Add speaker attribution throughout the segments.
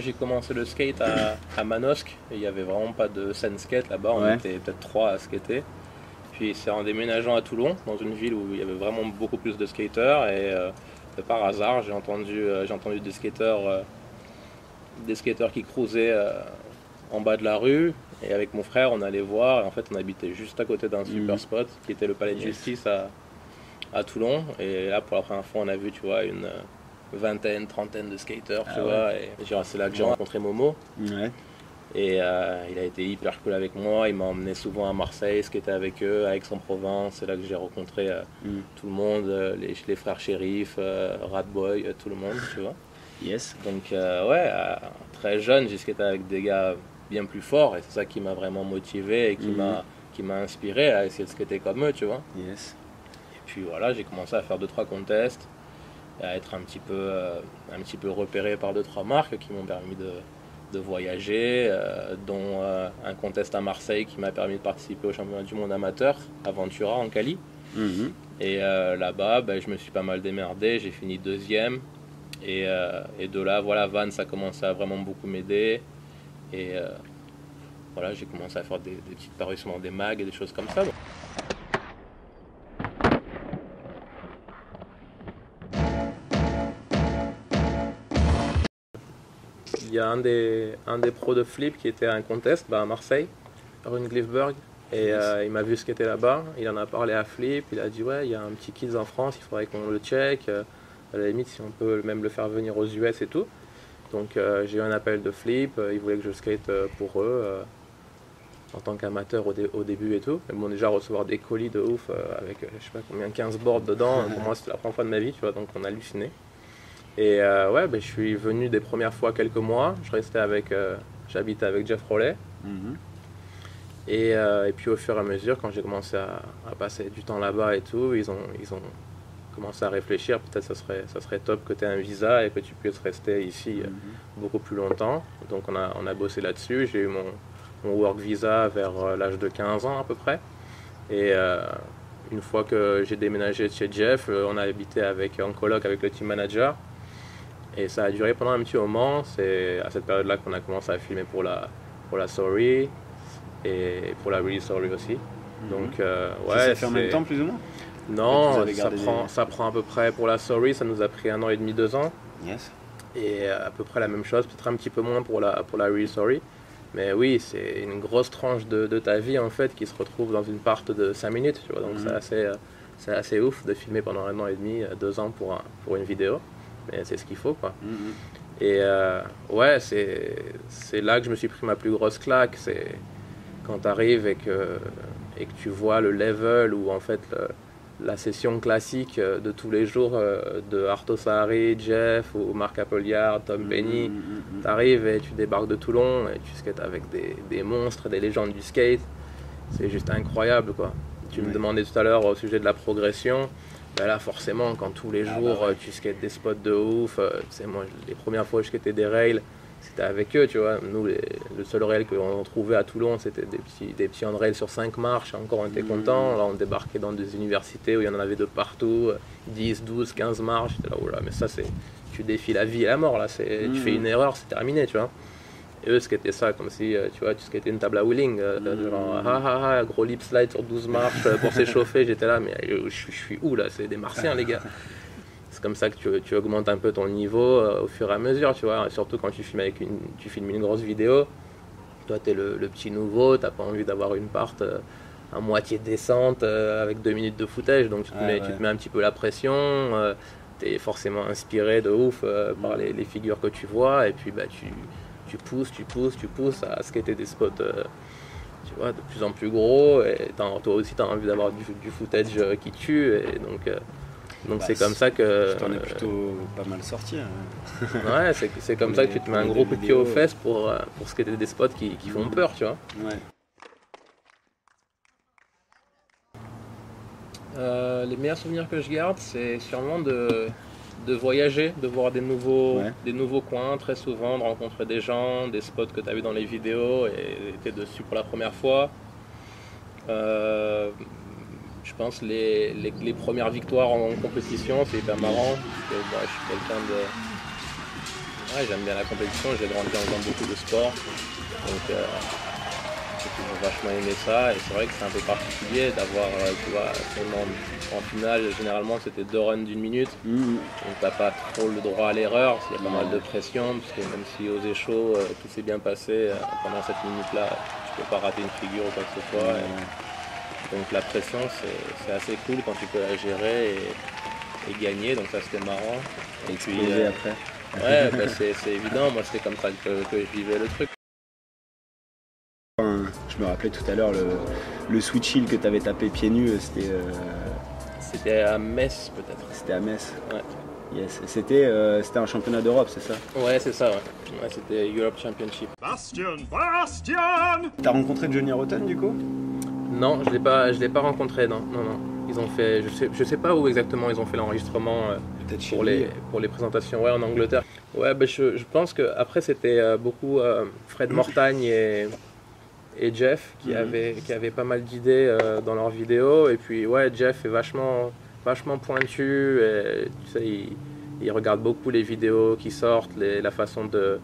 Speaker 1: j'ai commencé le skate à Manosque, et il n'y avait vraiment pas de scène skate là-bas, on
Speaker 2: Ouais.
Speaker 1: était peut-être 3 à skater. Puis c'est en déménageant à Toulon, dans une ville où il y avait vraiment beaucoup plus de skateurs, et par hasard j'ai entendu des skateurs qui cruisaient en bas de la rue, et avec mon frère on allait voir, et en fait on habitait juste à côté d'un super spot qui était le Palais de Justice à Toulon, et là pour la première fois on a vu, tu vois, une vingtaine, trentaine de skateurs, tu vois, et genre, c'est là que j'ai rencontré Momo.
Speaker 2: Ouais.
Speaker 1: Et il a été hyper cool avec moi, il m'a emmené souvent à Marseille, skater avec eux, à Aix-en-Provence, c'est là que j'ai rencontré tout le monde, les frères shérifs, Radboy, tout le monde, tu vois.
Speaker 2: Yes.
Speaker 1: Donc ouais, très jeune, j'ai skaté avec des gars bien plus forts, et c'est ça qui m'a vraiment motivé et qui m'a inspiré à essayer de skater comme eux, tu vois.
Speaker 2: Yes.
Speaker 1: Et puis voilà, j'ai commencé à faire 2-3 contests, et à être un petit peu repéré par 2-3 marques qui m'ont permis de voyager, dont un contest à Marseille qui m'a permis de participer au championnat du monde amateur, Aventura en Cali. Et là-bas, je me suis pas mal démerdé, j'ai fini deuxième. Et de là, voilà, Vans a commencé à vraiment beaucoup m'aider. Et voilà, j'ai commencé à faire des petites parutions dans des mags et des choses comme ça. Donc. Il y a un des pros de flip qui était à un contest à Marseille, Rune Glifberg. Et il m'a vu skater là-bas, il en a parlé à Flip, il a dit ouais, il y a un petit kids en France, il faudrait qu'on le check, à la limite si on peut même le faire venir aux US et tout. Donc j'ai eu un appel de Flip, il voulait que je skate pour eux en tant qu'amateur au début et tout. Mais bon, déjà recevoir des colis de ouf avec je sais pas combien, 15 boards dedans, pour moi c'était la première fois de ma vie, tu vois, donc on a halluciné. Et ouais, je suis venu des premières fois quelques mois, j'habitais avec Jeff Rowley. Et puis au fur et à mesure, quand j'ai commencé à passer du temps là-bas et tout, ils ont commencé à réfléchir, peut-être ça serait top que tu aies un visa et que tu puisses rester ici beaucoup plus longtemps. Donc on a bossé là-dessus, j'ai eu mon work visa vers l'âge de 15 ans à peu près. Et une fois que j'ai déménagé de chez Jeff, on a habité en coloc avec le team manager. Et ça a duré pendant un petit moment, c'est à cette période-là qu'on a commencé à filmer pour la Sorry. Et pour la Really Sorry aussi. Donc, ouais.
Speaker 2: Ça fait en même temps, plus ou moins?
Speaker 1: Non, ça prend à peu près, pour la Sorry, ça nous a pris 1 an et demi, 2 ans.
Speaker 2: Yes.
Speaker 1: Et à peu près la même chose, peut-être un petit peu moins pour la Really Sorry. Mais oui, c'est une grosse tranche de ta vie en fait qui se retrouve dans une part de 5 minutes. Tu vois, donc c'est assez ouf de filmer pendant 1 an et demi, 2 ans pour une vidéo. Mais c'est ce qu'il faut, quoi. Et ouais, c'est là que je me suis pris ma plus grosse claque. C'est quand tu arrives et que tu vois le level où en fait la session classique de tous les jours de Arto Sahari, Jeff ou Marc Appleyard, Tom Benny, tu arrives et tu débarques de Toulon et tu skates avec des monstres, des légendes du skate. C'est juste incroyable, quoi. Tu me demandais tout à l'heure au sujet de la progression. Ben là forcément quand tous les jours tu skates des spots de ouf, moi les premières fois que je skatais des rails, c'était avec eux, tu vois. Nous, le seul rail qu'on trouvait à Toulon, c'était des petits handrails sur 5 marches. Encore, on était contents. Là, on débarquait dans des universités où il y en avait de partout, 10, 12, 15 marches. J'étais là, oh là, mais ça, tu défies la vie et la mort, là. Tu fais une erreur, c'est terminé, tu vois. Et eux, skataient ça comme si, tu vois, tu skatais une table à wheeling. Genre, gros lip slide sur 12 marches pour s'échauffer. J'étais là, mais je suis où, là? C'est des Martiens, les gars. C'est comme ça que tu augmentes un peu ton niveau au fur et à mesure, tu vois. Surtout quand tu filmes une grosse vidéo. Toi, tu es le petit nouveau, tu n'as pas envie d'avoir une part à moitié décente avec 2 minutes de footage. Donc tu te mets un petit peu la pression. Tu es forcément inspiré de ouf par les figures que tu vois. Et puis tu pousses à skater des spots tu vois, de plus en plus gros. Et toi aussi, tu as envie d'avoir du footage qui tue. Et donc c'est comme ça que...
Speaker 2: T'en es plutôt pas mal sorti. Hein.
Speaker 1: Ouais, c'est comme ça que tu te mets un gros coup de pied aux fesses pour skater des spots qui font peur, tu vois.
Speaker 2: Ouais.
Speaker 1: Les meilleurs souvenirs que je garde, c'est sûrement de voyager, de voir des nouveaux coins très souvent, de rencontrer des gens, des spots que tu as vus dans les vidéos et tu es dessus pour la première fois. Je pense les premières victoires en compétition, c'est hyper marrant. Parce que, je suis quelqu'un de... Ouais, j'aime bien la compétition, j'ai grandi en faisant beaucoup de sport. Donc j'ai toujours vachement aimé ça. Et c'est vrai que c'est un peu particulier d'avoir, tu vois, en finale, généralement c'était 2 runs d'1 minute. Donc t'as pas trop le droit à l'erreur, il y a pas mal de pression, parce que même si aux échos tout s'est bien passé, pendant cette minute-là, tu peux pas rater une figure ou quoi que ce soit. Donc la pression, c'est assez cool quand tu peux la gérer et gagner, donc ça c'était marrant.
Speaker 2: Et puis après.
Speaker 1: Ouais, bah, c'est évident, moi c'était comme ça que je vivais le truc.
Speaker 2: Je me rappelais tout à l'heure le switch hill que tu avais tapé pieds nus,
Speaker 1: C'était à Metz peut-être.
Speaker 2: C'était à Metz.
Speaker 1: Ouais.
Speaker 2: Yes. C'était un championnat d'Europe, c'est ça?
Speaker 1: Ouais, c'est ça, ouais. C'était Europe Championship.
Speaker 3: Bastion!
Speaker 2: T'as rencontré Johnny Rotten du coup?
Speaker 1: Non, je l'ai pas rencontré, non. Ils ont fait, je sais pas où exactement ils ont fait l'enregistrement pour les présentations, ouais, en Angleterre. Ouais, bah, je pense que après c'était beaucoup Fred Mortagne et Jeff qui avaient pas mal d'idées dans leurs vidéos. Et puis ouais, Jeff est vachement pointu. Et, tu sais, il regarde beaucoup les vidéos qui sortent, la façon dont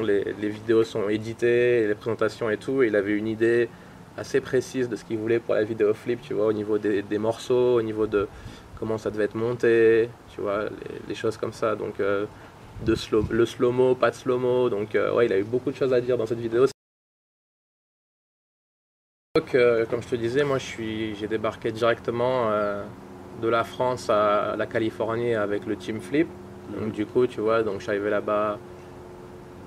Speaker 1: les vidéos sont éditées, les présentations et tout. Et il avait une idée assez précise de ce qu'il voulait pour la vidéo Flip, tu vois, au niveau des morceaux, au niveau de comment ça devait être monté, tu vois, les choses comme ça. Donc le slow-mo, pas de slow-mo, donc ouais, il a eu beaucoup de choses à dire dans cette vidéo. Donc, comme je te disais, moi j'ai débarqué directement de la France à la Californie avec le Team Flip. Donc du coup, tu vois, donc je suis arrivé là-bas,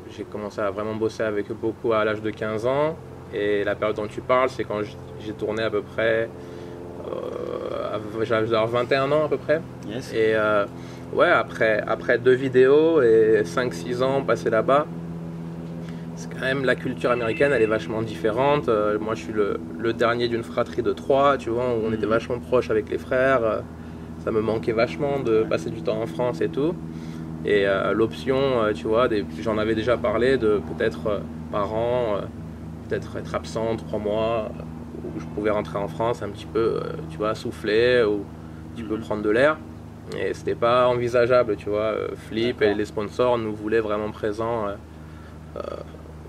Speaker 1: j'ai commencé à vraiment bosser avec eux beaucoup à l'âge de 15 ans. Et la période dont tu parles, c'est quand j'ai tourné à peu près, j'avais 21 ans à peu près.
Speaker 2: Yes.
Speaker 1: Et ouais, après 2 vidéos et 5-6 ans passés là-bas, c'est quand même la culture américaine, elle est vachement différente. Moi, je suis le dernier d'une fratrie de 3, tu vois, où on était vachement proches avec les frères. Ça me manquait vachement de passer du temps en France et tout. Et l'option, tu vois, j'en avais déjà parlé de peut-être par an, peut-être être absent 3 mois, où je pouvais rentrer en France un petit peu, tu vois, souffler, ou tu peux prendre de l'air. Et c'était pas envisageable, tu vois. Flip et les sponsors nous voulaient vraiment présents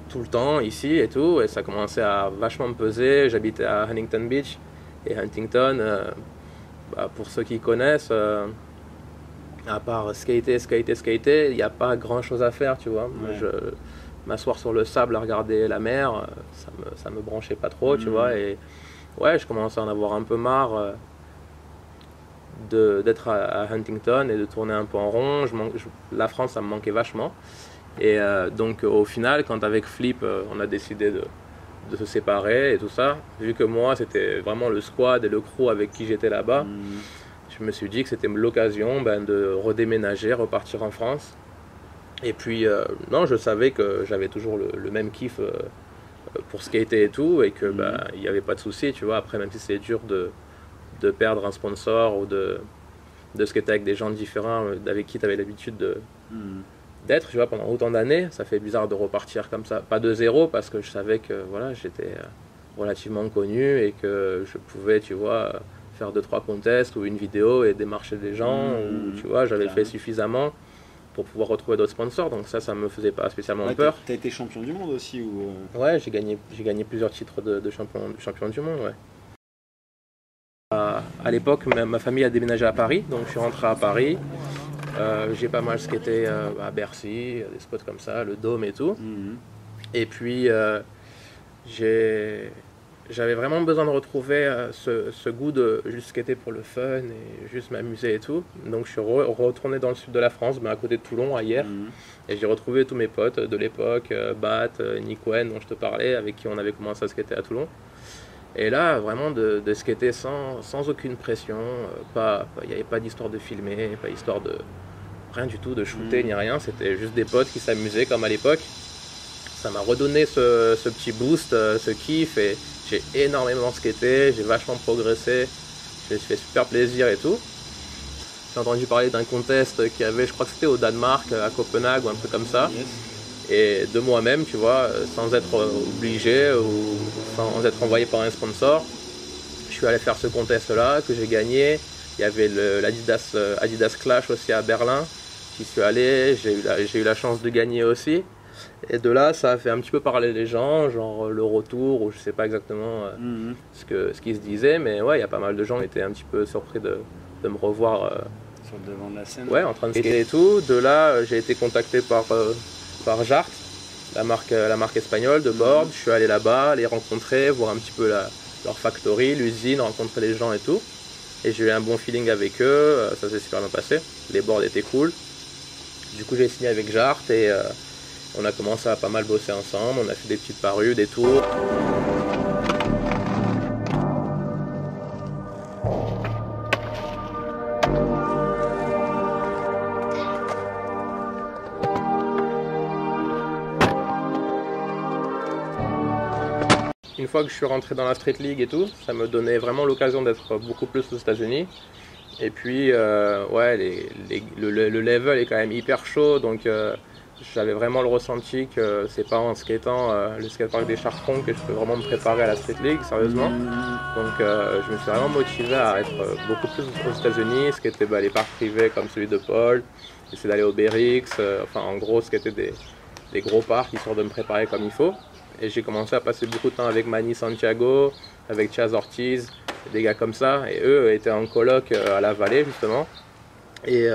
Speaker 1: tout le temps ici et tout. Et ça commençait à vachement me peser. J'habitais à Huntington Beach. Et Huntington, pour ceux qui connaissent, à part skater, il n'y a pas grand chose à faire, tu vois.
Speaker 2: Ouais.
Speaker 1: M'asseoir sur le sable à regarder la mer, ça me branchait pas trop, tu vois. Et ouais, je commençais à en avoir un peu marre d'être à Huntington et de tourner un peu en rond. La France, ça me manquait vachement. Et donc au final, quand avec Flip, on a décidé de se séparer et tout ça, vu que moi, c'était vraiment le squad et le crew avec qui j'étais là-bas, je me suis dit que c'était l'occasion de redéménager, repartir en France. Et puis, non, je savais que j'avais toujours le même kiff pour skater et tout, et que il n'y avait pas de souci, tu vois. Après, même si c'est dur de perdre un sponsor ou de skater avec des gens différents avec qui tu avais l'habitude d'être, tu vois, pendant autant d'années, ça fait bizarre de repartir comme ça. Pas de zéro, parce que je savais que voilà, j'étais relativement connu et que je pouvais, tu vois, faire 2-3 contests ou une vidéo et démarcher des gens, ou tu vois, j'avais fait suffisamment pour pouvoir retrouver d'autres sponsors, donc ça me faisait pas spécialement peur.
Speaker 2: T'as été champion du monde aussi ou
Speaker 1: Ouais, j'ai gagné plusieurs titres de champion du monde, ouais. À l'époque, ma famille a déménagé à Paris, donc je suis rentré à Paris. J'ai pas mal skaté à Bercy, des spots comme ça, le Dôme et tout. Et puis j'avais vraiment besoin de retrouver ce goût de juste skater pour le fun et juste m'amuser et tout. Donc je suis retourné dans le sud de la France, à côté de Toulon, à Hyères. Et j'ai retrouvé tous mes potes de l'époque, Bat, Nick Wen, dont je te parlais, avec qui on avait commencé à skater à Toulon. Et là, vraiment de skater sans aucune pression, il n'y avait pas d'histoire de filmer, pas d'histoire de rien du tout, de shooter ni rien. C'était juste des potes qui s'amusaient comme à l'époque. Ça m'a redonné ce petit boost, ce kiff, et j'ai énormément skaté, j'ai vachement progressé, je me suis fait super plaisir et tout. J'ai entendu parler d'un contest qui avait, je crois que c'était au Danemark, à Copenhague ou un peu comme ça. Et de moi-même, tu vois, sans être obligé ou sans être envoyé par un sponsor, je suis allé faire ce contest-là que j'ai gagné. Il y avait l'Adidas Clash aussi à Berlin, j'y suis allé, j'ai eu la chance de gagner aussi. Et de là, ça a fait un petit peu parler les gens, genre le retour, ou je sais pas exactement ce qu'ils se disaient, mais ouais, il y a pas mal de gens qui étaient un petit peu surpris de me revoir
Speaker 2: sur le devant de la scène.
Speaker 1: Ouais, en train de skater et tout. De là, j'ai été contacté par Jart, la marque espagnole de board. Je suis allé là-bas, les rencontrer, voir un petit peu leur factory, l'usine, rencontrer les gens et tout. Et j'ai eu un bon feeling avec eux, ça s'est super bien passé. Les boards étaient cool. Du coup, j'ai signé avec Jart et on a commencé à pas mal bosser ensemble. On a fait des petites parues, des tours. Une fois que je suis rentré dans la Street League et tout, ça me donnait vraiment l'occasion d'être beaucoup plus aux États-Unis. Et puis, ouais, le level est quand même hyper chaud, donc j'avais vraiment le ressenti que c'est pas en skatant le skatepark des Chartrons que je peux vraiment me préparer à la Street League, sérieusement. Donc je me suis vraiment motivé à être beaucoup plus aux États-Unis, skater les parcs privés comme celui de Paul, essayer d'aller au BRX, enfin en gros skater des gros parcs histoire de me préparer comme il faut. Et j'ai commencé à passer beaucoup de temps avec Manny Santiago, avec Chaz Ortiz, des gars comme ça. Et eux étaient en coloc à la Vallée justement. Et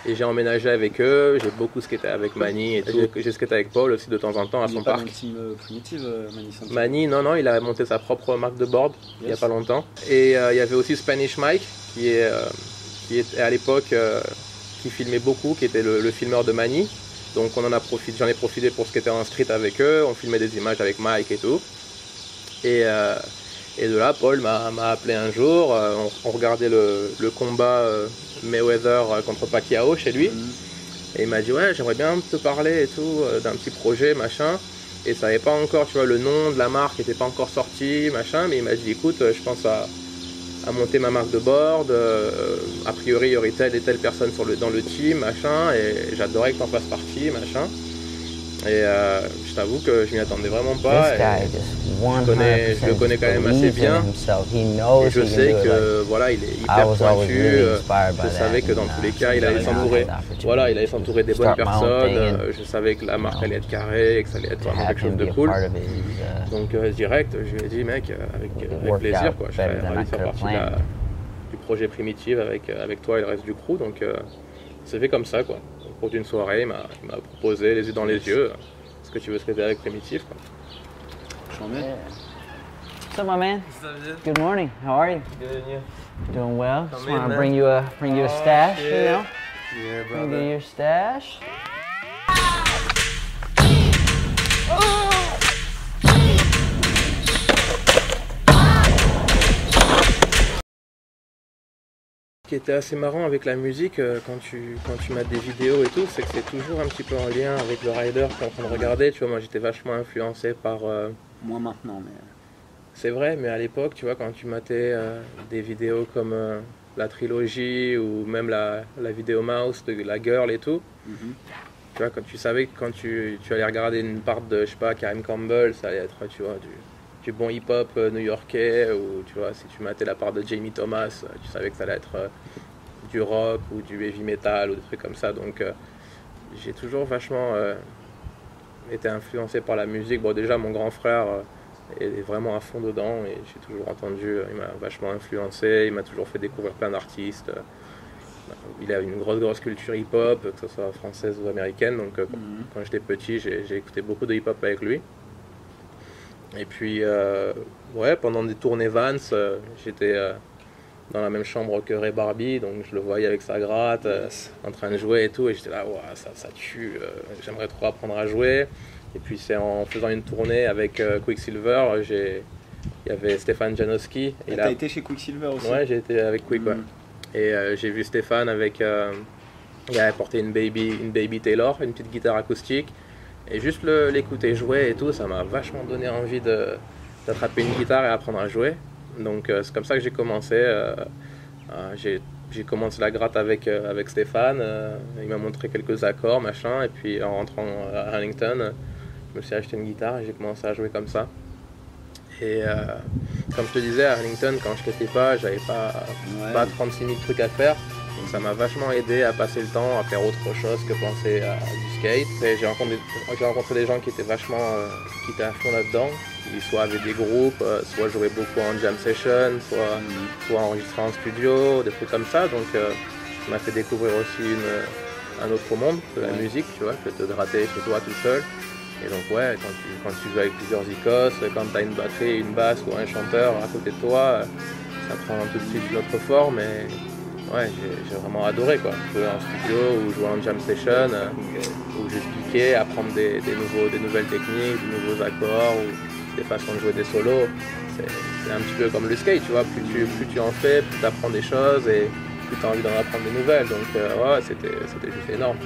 Speaker 1: j'ai emménagé avec eux, j'ai beaucoup skaté avec Manny et tout. J'ai skaté avec Paul aussi de temps en temps à son parc.
Speaker 2: Il n'est pas dans le team primitive, Manny Santiago.
Speaker 1: Manny, non, il a monté sa propre marque de board il n'y a pas longtemps. Et il y avait aussi Spanish Mike qui était à l'époque, qui filmait beaucoup, qui était le filmeur de Manny. Donc j'en ai profité pour skater en street avec eux, on filmait des images avec Mike et tout. Et de là, Paul m'a appelé un jour, on regardait le combat Mayweather contre Pacquiao chez lui. Et il m'a dit ouais, j'aimerais bien te parler et tout, d'un petit projet, machin. Et ça n'avait pas encore, tu vois, le nom de la marque n'était pas encore sorti, machin. Mais il m'a dit écoute, je pense à monter ma marque de board, a priori il y aurait telle et telle personne dans le team, machin, et j'adorais que tu en fasses partie, machin. Et je t'avoue que je m'y attendais vraiment pas. Je le connais quand même assez bien. Et je sais que voilà, il est hyper pointu. Je savais que dans tous les cas, il allait s'entourer des bonnes personnes. Je savais que la marque allait être carrée, que ça allait être vraiment quelque chose de cool. Donc direct, je lui ai dit mec, avec plaisir, quoi. Je serais ravi de faire partie du projet Primitive avec toi et le reste du crew. Donc c'est fait comme ça, quoi. Au cours d'une soirée, il m'a proposé les yeux dans les yeux. Est-ce que tu veux skater avec Primitive, quoi.
Speaker 2: J'en ai.
Speaker 3: What's up, my man? Good morning. How are you?
Speaker 1: Good, and you?
Speaker 3: Doing well.
Speaker 1: Come
Speaker 3: Just
Speaker 1: in,
Speaker 3: want to
Speaker 1: man.
Speaker 3: bring you a stash, you know?
Speaker 1: Yeah,
Speaker 3: Bring
Speaker 1: brother.
Speaker 3: you your stash.
Speaker 1: Ce qui était assez marrant avec la musique, quand tu mets des vidéos et tout, c'est que c'est toujours un petit peu en lien avec le rider que tu es en train de regarder. Tu vois, moi j'étais vachement influencé par...
Speaker 2: Moins maintenant, mais...
Speaker 1: C'est vrai, mais à l'époque, tu vois, quand tu matais des vidéos comme la trilogie ou même la vidéo Mouse de la Girl et tout, tu vois, quand tu savais que quand tu allais regarder une part de, je sais pas, Karim Campbell, ça allait être, tu vois, du bon hip-hop new-yorkais, ou tu vois, si tu matais la part de Jamie Thomas, tu savais que ça allait être du rock ou du heavy metal ou des trucs comme ça. Donc j'ai toujours vachement été influencé par la musique. Bon, déjà mon grand frère est vraiment à fond dedans et j'ai toujours entendu, il m'a vachement influencé, il m'a toujours fait découvrir plein d'artistes. Il a une grosse culture hip-hop, que ce soit française ou américaine, donc quand j'étais petit, j'ai écouté beaucoup de hip-hop avec lui. Et puis, ouais, pendant des tournées Vans, j'étais dans la même chambre que Ray Barbie, donc je le voyais avec sa gratte, en train de jouer et tout, et j'étais là, ouais, ça tue, j'aimerais trop apprendre à jouer. Et puis c'est en faisant une tournée avec Quicksilver, il y avait Stéphane Janowski.
Speaker 2: T'as été chez Quicksilver aussi?
Speaker 1: Ouais, j'ai été avec Quick, ouais. Et j'ai vu Stéphane avec, il avait porté une Baby Taylor, une petite guitare acoustique. Et juste l'écouter jouer et tout, ça m'a vachement donné envie d'attraper une guitare et apprendre à jouer. Donc c'est comme ça que j'ai commencé. J'ai commencé la gratte avec Stéphane. Il m'a montré quelques accords, machin. Et puis en rentrant à Arlington, je me suis acheté une guitare et j'ai commencé à jouer comme ça. Et comme je te disais, à Arlington, quand je skatais pas, j'avais pas 36 000 trucs à faire. Donc ça m'a vachement aidé à passer le temps, à faire autre chose que penser à du skate. Et j'ai rencontré des gens qui étaient qui étaient à fond là-dedans, qui soit avaient des groupes, soit jouaient beaucoup en jam session, soit enregistraient en studio, des trucs comme ça. Donc ça m'a fait découvrir aussi un autre monde de la musique, tu vois, que de gratter chez toi tout seul. Et donc ouais, quand tu joues avec plusieurs icos, quand tu as une batterie, une basse ou un chanteur à côté de toi, ça prend tout de suite une autre forme. Et ouais, j'ai vraiment adoré quoi. Jouer en studio ou jouer en jam session, où j'expliquais, apprendre des nouvelles techniques, des nouveaux accords ou des façons de jouer des solos. C'est un petit peu comme le skate, tu vois, plus tu en fais, plus tu apprends des choses et plus tu as envie d'en apprendre des nouvelles. Donc ouais, c'était juste énorme.